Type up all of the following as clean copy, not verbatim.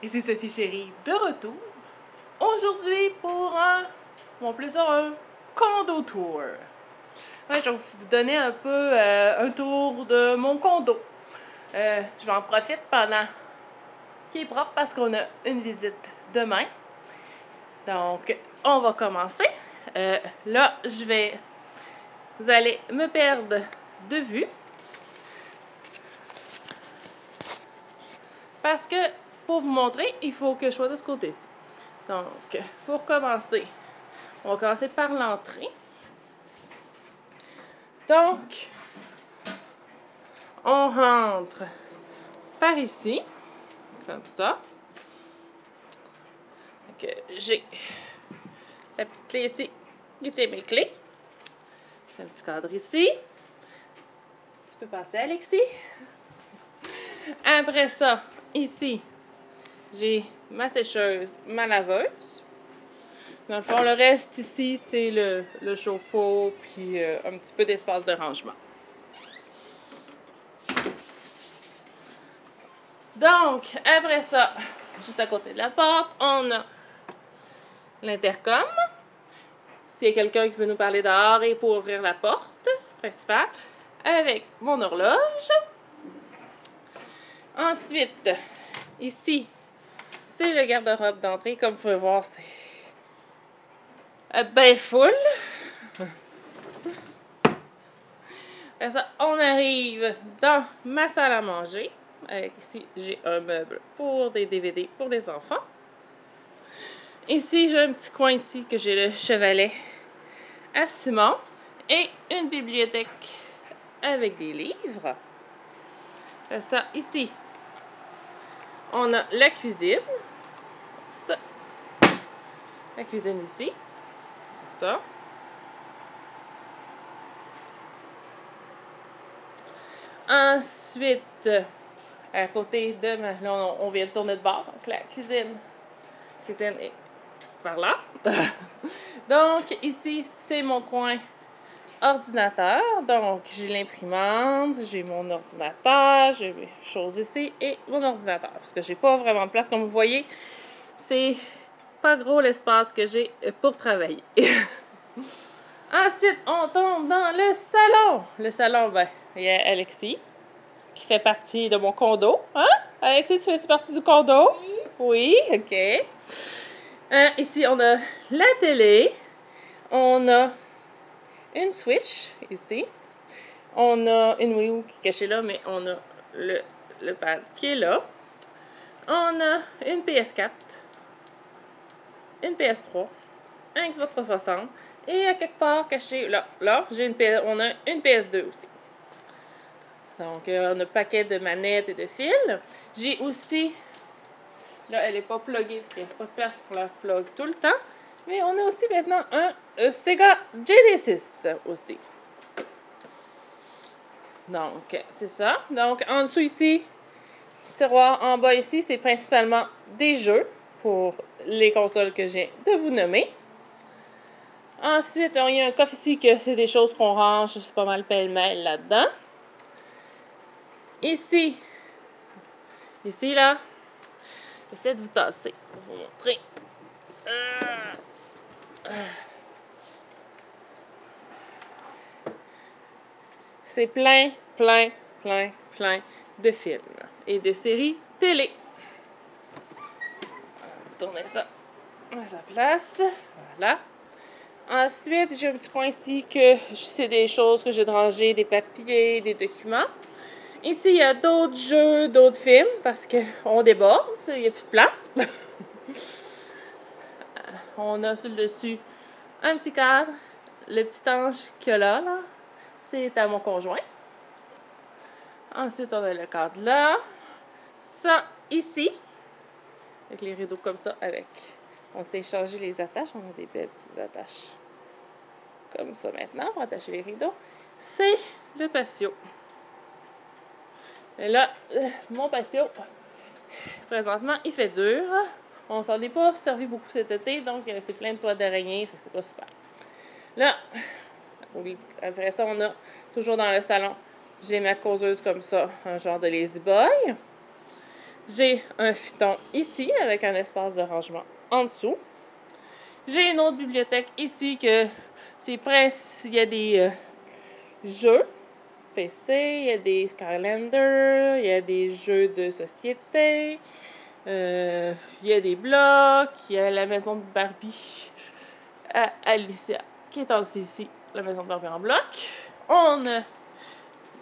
Ici Sophie Chérie de retour. Aujourd'hui pour mon plus un condo tour. Ouais, je vais vous donner un peu un tour de mon condo. Je vais en profiter pendant qu'il est propre parce qu'on a une visite demain. Donc, on va commencer. Là, vous allez me perdre de vue. Parce que pour vous montrer, il faut que je sois de ce côté-ci. Donc, pour commencer, on va commencer par l'entrée. Donc, on rentre par ici, comme ça. Donc, j'ai la petite clé ici qui tient mes clés. J'ai un petit cadre ici. Tu peux passer, Alexis. Après ça, ici, j'ai ma sécheuse, ma laveuse. Dans le fond, le reste ici, c'est le chauffe-eau, puis un petit peu d'espace de rangement. Donc, après ça, juste à côté de la porte, on a l'intercom. S'il y a quelqu'un qui veut nous parler dehors et pour ouvrir la porte principale, avec mon horloge. Ensuite, ici, c'est le garde-robe d'entrée. Comme vous pouvez voir, c'est bien full. Après ça, on arrive dans ma salle à manger. Ici, j'ai un meuble pour des DVD pour les enfants. Ici, j'ai un petit coin ici que j'ai le chevalet à Simon et une bibliothèque avec des livres. Après ça, ici, on a la cuisine. Ça. La cuisine ici. Ça. Ensuite, à côté de ma... Là, on vient de tourner de bord. Donc, la cuisine est par là. Donc, ici, c'est mon coin ordinateur. Donc, j'ai l'imprimante, j'ai mon ordinateur, j'ai mes choses ici et mon ordinateur. Parce que j'ai pas vraiment de place. Comme vous voyez, c'est pas gros l'espace que j'ai pour travailler. Ensuite, on tombe dans le salon. Le salon, ben, il y a Alexis, qui fait partie de mon condo. Hein? Alexis, tu fais partie du condo? Oui. Oui, OK. Ici, on a la télé. On a une Switch, ici. On a une Wii U qui est cachée là, mais on a le pad qui est là. On a une PS4, une PS3, un Xbox 360 et à quelque part caché, là on a une PS2 aussi. Donc, on a un paquet de manettes et de fils. J'ai aussi, là, elle n'est pas pluguée parce qu'il n'y a pas de place pour la plug tout le temps. Mais on a aussi maintenant un Sega Genesis aussi. Donc, c'est ça. Donc, en dessous ici, tiroir en bas ici, c'est principalement des jeux pour les consoles que j'ai de vous nommer. Ensuite, il y a un coffre ici que c'est des choses qu'on range, c'est pas mal pêle-mêle là-dedans. Ici, là, j'essaie de vous tasser pour vous montrer. C'est plein de films et de séries télé. Tournez ça à sa place. Voilà. Ensuite, j'ai un petit coin ici que c'est des choses que j'ai rangées, des papiers, des documents. Ici, il y a d'autres jeux, d'autres films, parce qu'on déborde, il n'y a plus de place. On a sur le dessus un petit cadre. Le petit ange qu'il y a là, c'est à mon conjoint. Ensuite, on a le cadre là. Ça, ici. Avec les rideaux comme ça, on s'est échangé les attaches. On a des belles petites attaches. Comme ça maintenant, pour attacher les rideaux. C'est le patio. Et là, mon patio, présentement, il fait dur. On s'en est pas servi beaucoup cet été, donc c'est plein de toits d'araignée, fait que c'est pas super. Là, après ça, on a toujours dans le salon, j'ai ma causeuse comme ça, un genre de lazy boy. J'ai un futon ici avec un espace de rangement en dessous. J'ai une autre bibliothèque ici que c'est presque... Il y a des jeux PC, il y a des Skylanders, il y a des jeux de société, il y a des blocs, il y a la maison de Barbie à Alicia qui est aussi ici, la maison de Barbie en bloc. On a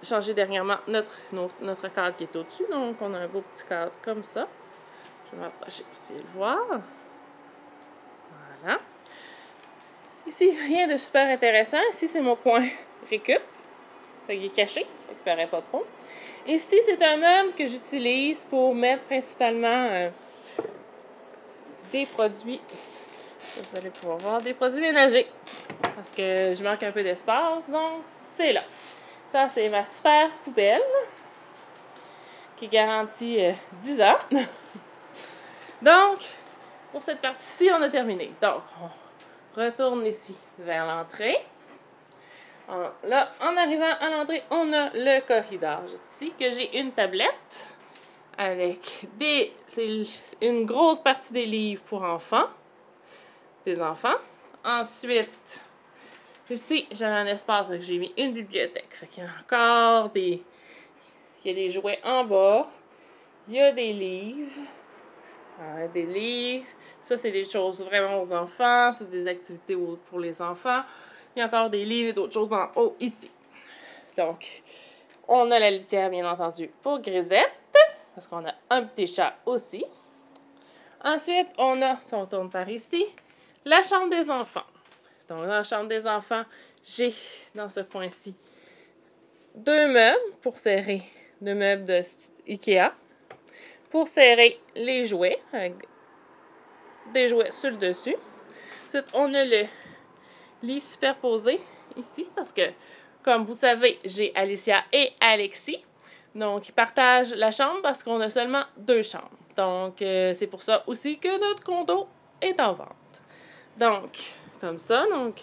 changé dernièrement notre cadre qui est au-dessus, donc on a un beau petit cadre comme ça. Je vais m'approcher pour essayer de le voir. Voilà. Ici, rien de super intéressant. Ici, c'est mon coin récup. Fait qu'il est caché, fait qu'il paraît pas trop. Ici, c'est un meuble que j'utilise pour mettre principalement des produits. Vous allez pouvoir voir des produits ménagers. Parce que je manque un peu d'espace, donc c'est là. Ça, c'est ma super poubelle qui est garantie 10 ans. Donc, pour cette partie-ci, on a terminé. Donc, on retourne ici vers l'entrée. Là, en arrivant à l'entrée, on a le corridor. Juste ici, que j'ai une tablette avec c'est une grosse partie des livres pour enfants. Des enfants. Ensuite, ici, j'ai un espace où j'ai mis une bibliothèque. Fait qu'il y a encore des... Il y a des jouets en bas. Il y a des livres. Des livres. Ça, c'est des choses vraiment aux enfants. C'est des activités pour les enfants. Il y a encore des livres et d'autres choses en haut ici. Donc, on a la litière, bien entendu, pour Grisette. Parce qu'on a un petit chat aussi. Ensuite, on a, si on tourne par ici, la chambre des enfants. Donc, dans la chambre des enfants, j'ai, dans ce coin-ci, 2 meubles pour serrer, 2 meubles de Ikea. Pour serrer les jouets, avec des jouets sur le dessus. Ensuite, on a le lit superposé ici, parce que, comme vous savez, j'ai Alicia et Alexis. Donc, ils partagent la chambre parce qu'on a seulement 2 chambres. Donc, c'est pour ça aussi que notre condo est en vente. Donc, comme ça, donc,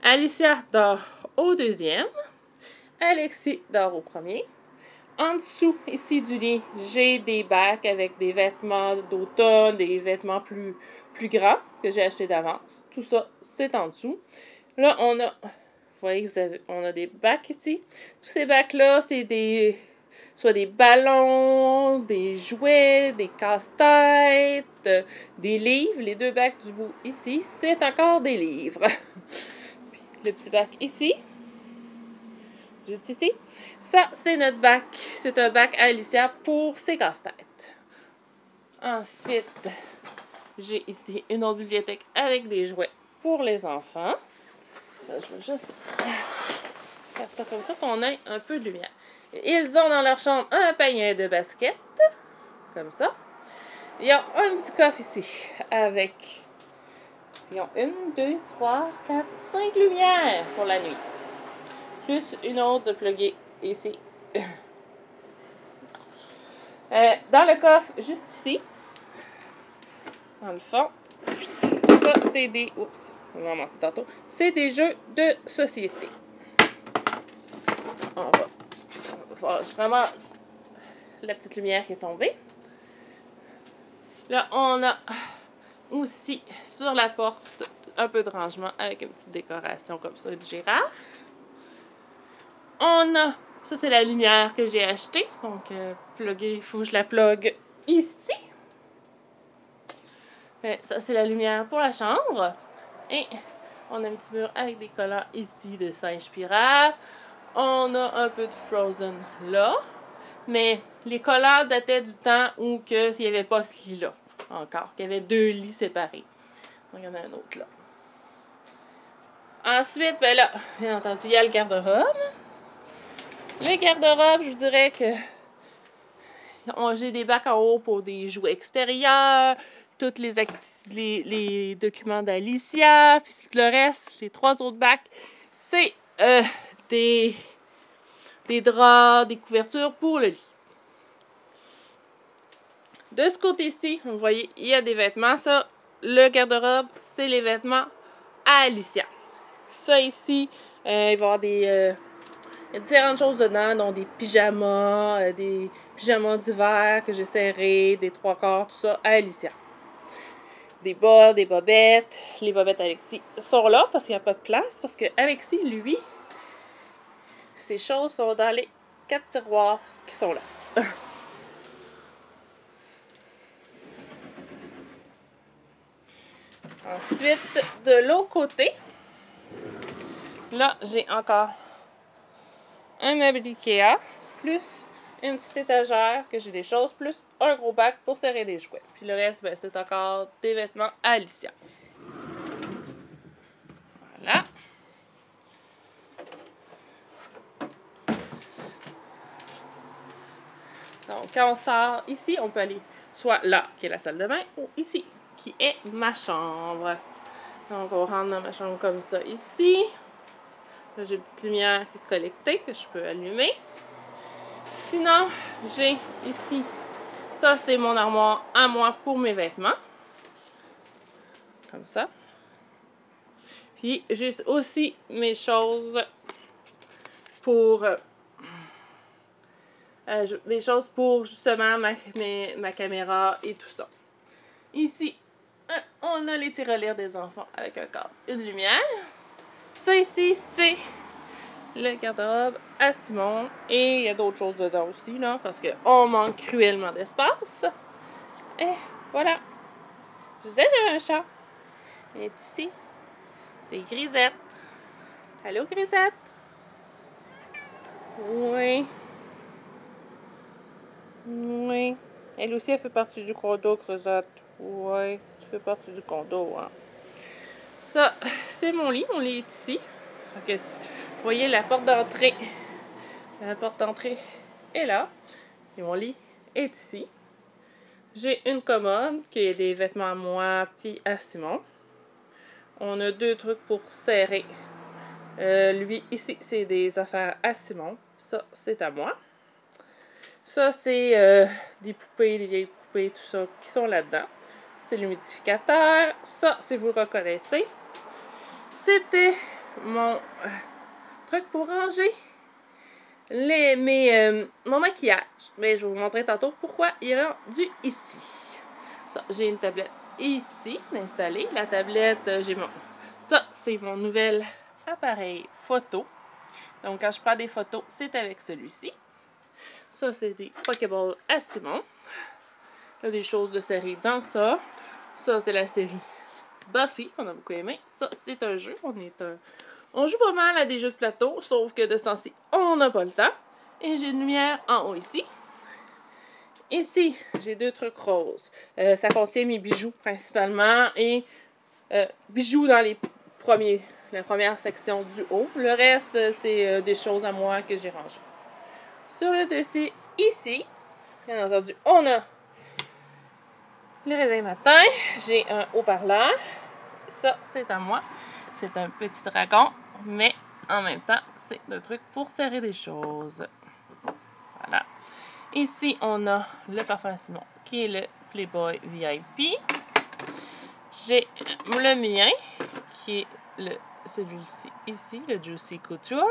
Alicia dort au 2e. Alexis dort au 1er. En dessous, ici du lit, j'ai des bacs avec des vêtements d'automne, des vêtements plus grands que j'ai achetés d'avance. Tout ça, c'est en dessous. Là, on a, vous voyez, on a des bacs ici. Tous ces bacs-là, c'est soit des ballons, des jouets, des casse-têtes, des livres. Les 2 bacs du bout ici, c'est encore des livres. Puis, le petit bac ici. Juste ici. Ça, c'est notre bac. C'est un bac à Alicia pour ses casse-têtes. Ensuite, j'ai ici une autre bibliothèque avec des jouets pour les enfants. Là, je vais juste faire ça comme ça, qu'on ait un peu de lumière. Ils ont dans leur chambre un panier de baskets. Comme ça. Ils ont un petit coffre ici avec... Ils ont 1, 2, 3, 4, 5 lumières pour la nuit. Plus une autre de pluguée ici. Dans le coffre, juste ici, dans le fond, ça, c'est des... Oups, on va commencer tantôt. C'est des jeux de société. Je ramasse la petite lumière qui est tombée. Là, on a aussi sur la porte un peu de rangement avec une petite décoration comme ça, une girafe. On a, ça c'est la lumière que j'ai achetée, donc il faut que je la plug ici. Ça c'est la lumière pour la chambre. Et on a un petit mur avec des collants ici de singe pirate. On a un peu de Frozen là. Mais les collants dataient du temps où il n'y avait pas ce lit-là encore, qu'il y avait 2 lits séparés. Donc il y en a un autre là. Ensuite, ben là, bien entendu, il y a le garde-robe. Le garde-robe, je vous dirais que j'ai des bacs en haut pour des jouets extérieurs, tous les documents d'Alicia, puis le reste, les 3 autres bacs, c'est des draps, des couvertures pour le lit. De ce côté-ci, vous voyez, il y a des vêtements. Ça, le garde-robe, c'est les vêtements à Alicia. Ça ici, il va y avoir Il y a différentes choses dedans, dont des pyjamas d'hiver que j'ai serrés, des 3/4, tout ça, à Alicia. Des bas, des bobettes. Les bobettes Alexis sont là parce qu'il n'y a pas de place. Parce que Alexis, lui, ses choses sont dans les 4 tiroirs qui sont là. Ensuite, de l'autre côté, là, j'ai encore un meuble Ikea, plus une petite étagère que j'ai des choses, plus un gros bac pour serrer des jouets. Puis le reste, ben, c'est encore des vêtements à Alicia. Voilà. Donc, quand on sort ici, on peut aller soit là, qui est la salle de bain, ou ici, qui est ma chambre. Donc, on rentre dans ma chambre comme ça ici. Là, j'ai une petite lumière qui est collectée que je peux allumer. Sinon, j'ai ici, ça c'est mon armoire à moi pour mes vêtements. Comme ça. Puis, j'ai aussi mes choses pour justement ma caméra et tout ça. Ici, on a les tirelires des enfants avec un cadre, une lumière. Ça ici, c'est le garde-robe à Simon. Et il y a d'autres choses dedans aussi, là, parce qu'on manque cruellement d'espace. Et voilà. Je disais, j'avais un chat. Et ici, c'est Grisette. Allô, Grisette? Oui. Oui. Elle aussi, elle fait partie du condo, Grisette. Oui, tu fais partie du condo, hein. Ça, c'est mon lit. Mon lit est ici. Okay, vous voyez la porte d'entrée. La porte d'entrée est là. Et mon lit est ici. J'ai une commode qui est des vêtements à moi puis à Simon. On a 2 trucs pour serrer. Lui, ici, c'est des affaires à Simon. Ça, c'est à moi. Ça, c'est des poupées, des vieilles poupées, tout ça, qui sont là-dedans. C'est l'humidificateur. Ça, si vous le reconnaissez, c'était mon truc pour ranger mon maquillage. Mais je vais vous montrer tantôt pourquoi il est rendu ici. Ça, j'ai une tablette ici installée. La tablette, ça, c'est mon nouvel appareil photo. Donc, quand je prends des photos, c'est avec celui-ci. Ça, c'est des Pokéballs à Simon. Il y a des choses de série dans ça. Ça, c'est la série Buffy, qu'on a beaucoup aimé. Ça, c'est un jeu. On joue pas mal à des jeux de plateau, sauf que de ce temps-ci, on n'a pas le temps. Et j'ai une lumière en haut ici. Ici, j'ai 2 trucs roses. Ça contient mes bijoux principalement et bijoux dans la première section du haut. Le reste, c'est des choses à moi que j'ai rangées. Sur le dessus, ici, bien entendu, on a le réveil matin. J'ai un haut-parleur. Ça, c'est à moi. C'est un petit dragon, mais en même temps, c'est un truc pour serrer des choses. Voilà. Ici, on a le parfum à Simon, qui est le Playboy VIP. J'ai le mien, qui est celui-ci, ici, le Juicy Couture.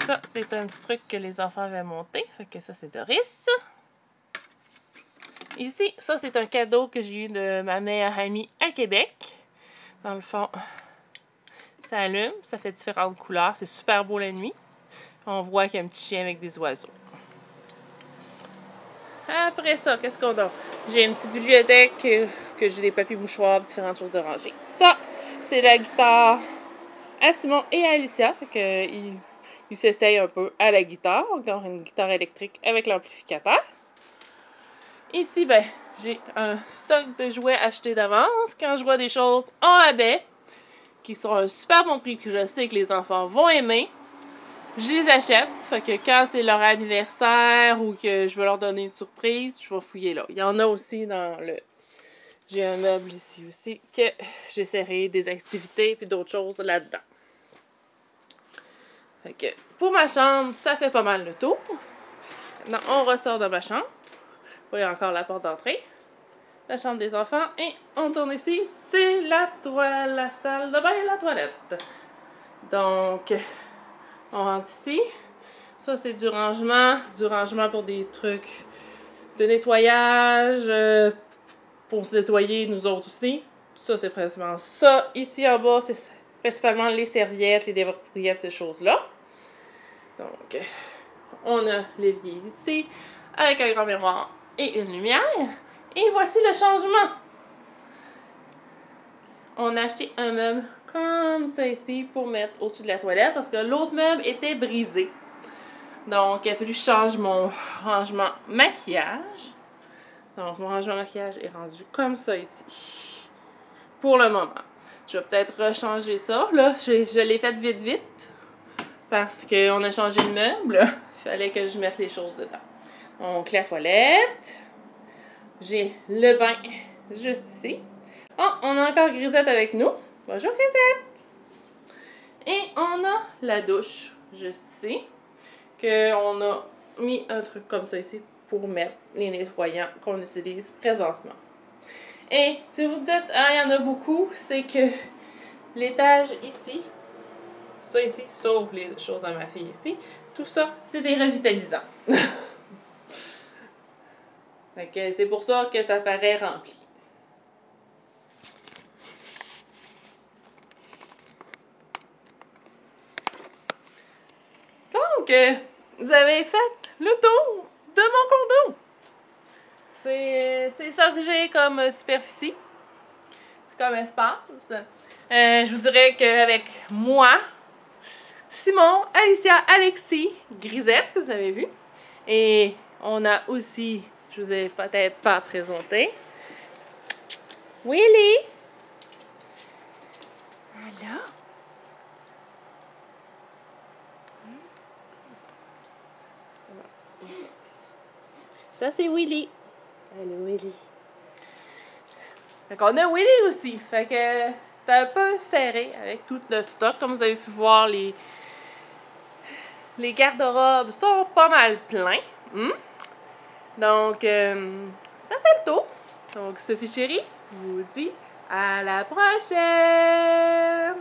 Ça, c'est un petit truc que les enfants avaient monté. Fait que ça, c'est Doris. Ici, ça, c'est un cadeau que j'ai eu de ma meilleure amie à Québec. Dans le fond, ça allume, ça fait différentes couleurs. C'est super beau la nuit. On voit qu'il y a un petit chien avec des oiseaux. Après ça, qu'est-ce qu'on a? J'ai une petite bibliothèque que j'ai des papiers mouchoirs, différentes choses de ranger. Ça, c'est la guitare à Simon et à Alicia. Fait que ils s'essayent un peu à la guitare. Donc, une guitare électrique avec l'amplificateur. Ici, ben, j'ai un stock de jouets achetés d'avance. Quand je vois des choses en rabais, qui sont à un super bon prix, que je sais que les enfants vont aimer, je les achète. Fait que quand c'est leur anniversaire ou que je veux leur donner une surprise, je vais fouiller là. Il y en a aussi dans le... J'ai un meuble ici aussi que j'essaierai des activités puis d'autres choses là-dedans. Fait que pour ma chambre, ça fait pas mal le tour. Maintenant, on ressort de ma chambre. Vous voyez encore la porte d'entrée. La chambre des enfants. Et on tourne ici. C'est la salle de bain et la toilette. Donc, On rentre ici. Ça, c'est du rangement pour des trucs de nettoyage, pour se nettoyer nous autres aussi. Ça, c'est principalement ça. Ici en bas, c'est principalement les serviettes, les débrouillettes, ces choses-là. Donc, on a l'évier ici, avec un grand miroir et une lumière. Et voici le changement. On a acheté un meuble comme ça ici pour mettre au-dessus de la toilette parce que l'autre meuble était brisé. Donc, il a fallu que je change mon rangement maquillage. Donc, mon rangement maquillage est rendu comme ça ici. Pour le moment. Je vais peut-être rechanger ça. Là, je l'ai fait vite. Parce qu'on a changé le meuble. Il fallait que je mette les choses dedans. Donc, la toilette. J'ai le bain juste ici. Oh, on a encore Grisette avec nous. Bonjour Grisette! Et on a la douche juste ici. Qu'on a mis un truc comme ça ici pour mettre les nettoyants qu'on utilise présentement. Et si vous dites, ah, il y en a beaucoup, c'est que l'étage ici, ça ici, sauf les choses à ma fille ici, tout ça, c'est des revitalisants. C'est pour ça que ça paraît rempli. Donc, vous avez fait le tour de mon condo. C'est ça que j'ai comme superficie, comme espace. Je vous dirais qu'avec moi, Simon, Alicia, Alexis, Grisette, que vous avez vu, et on a aussi, je vous ai peut-être pas présenté, Willy. Alors? Ça, c'est Willy. Allô, Willy. Fait qu'on a Willy aussi. Fait que c'est un peu serré avec tout notre stock. Comme vous avez pu voir, les garde-robes sont pas mal pleins. Donc, ça fait le tour. Donc, Sophie chérie vous dit à la prochaine!